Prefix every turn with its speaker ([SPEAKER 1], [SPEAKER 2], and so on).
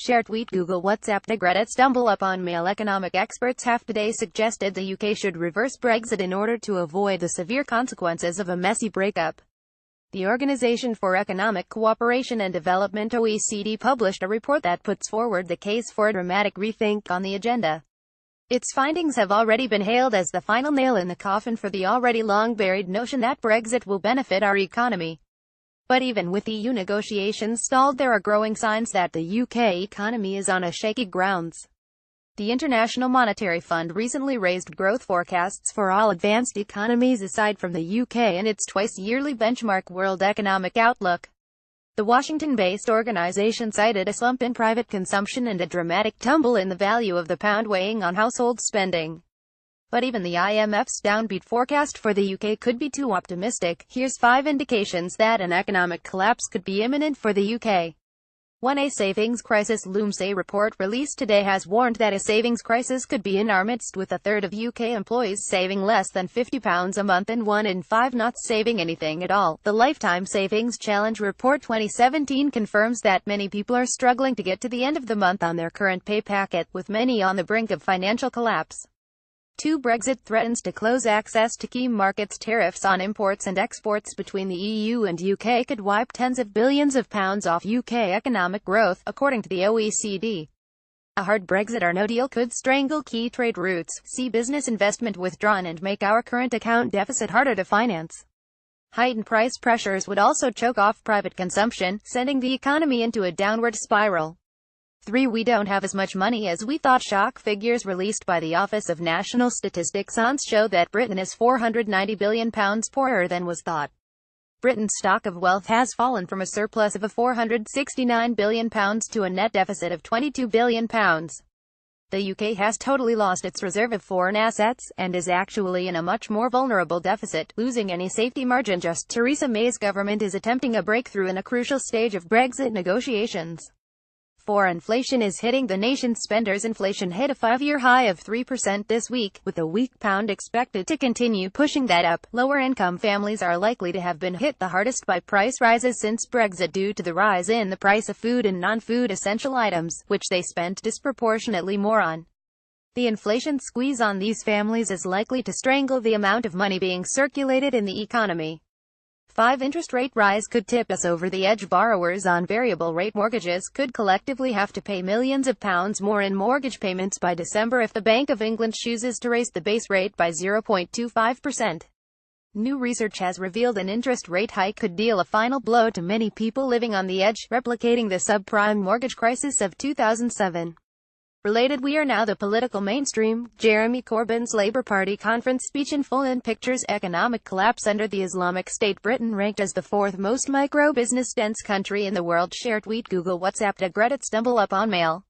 [SPEAKER 1] Share tweet Google WhatsApp to Reddit stumble upon mail. Economic experts have today suggested the UK should reverse Brexit in order to avoid the severe consequences of a messy breakup. The Organisation for Economic Cooperation and Development (OECD) published a report that puts forward the case for a dramatic rethink on the agenda. Its findings have already been hailed as the final nail in the coffin for the already long-buried notion that Brexit will benefit our economy. But even with EU negotiations stalled, there are growing signs that the UK economy is on a shaky grounds. The International Monetary Fund recently raised growth forecasts for all advanced economies aside from the UK in its twice-yearly benchmark World Economic Outlook. The Washington-based organization cited a slump in private consumption and a dramatic tumble in the value of the pound weighing on household spending. But even the IMF's downbeat forecast for the UK could be too optimistic. Here's 5 indications that an economic collapse could be imminent for the UK. 1. A savings crisis looms. A report released today has warned that a savings crisis could be in our midst, with a third of UK employees saving less than £50 a month and 1 in 5 not saving anything at all. The Lifetime Savings Challenge Report 2017 confirms that many people are struggling to get to the end of the month on their current pay packet, with many on the brink of financial collapse. 2. Brexit threatens to close access to key markets. Tariffs on imports and exports between the EU and UK could wipe tens of billions of pounds off UK economic growth, according to the OECD. A hard Brexit or no deal could strangle key trade routes, see business investment withdrawn, and make our current account deficit harder to finance. Heightened price pressures would also choke off private consumption, sending the economy into a downward spiral. 3. We don't have as much money as we thought. Shock figures released by the Office of National Statistics show that Britain is £490 billion poorer than was thought. Britain's stock of wealth has fallen from a surplus of £469 billion to a net deficit of £22 billion. The UK has totally lost its reserve of foreign assets, and is actually in a much more vulnerable deficit, losing any safety margin. Theresa May's government is attempting a breakthrough in a crucial stage of Brexit negotiations. 4. Inflation is hitting the nation's spenders. Inflation hit a 5-year high of 3% this week, with a weak pound expected to continue pushing that up. Lower-income families are likely to have been hit the hardest by price rises since Brexit due to the rise in the price of food and non-food essential items, which they spent disproportionately more on. The inflation squeeze on these families is likely to strangle the amount of money being circulated in the economy. 5. Interest rate rise could tip us over the edge. Borrowers on variable rate mortgages could collectively have to pay millions of pounds more in mortgage payments by December if the Bank of England chooses to raise the base rate by 0.25%. New research has revealed an interest rate hike could deal a final blow to many people living on the edge, replicating the subprime mortgage crisis of 2007. Related, we are now the political mainstream. Jeremy Corbyn's Labour Party conference speech in full and pictures economic collapse under the Islamic State. Britain ranked as the 4th most micro-business dense country in the world. Share tweet Google WhatsApp to Reddit stumble upon mail.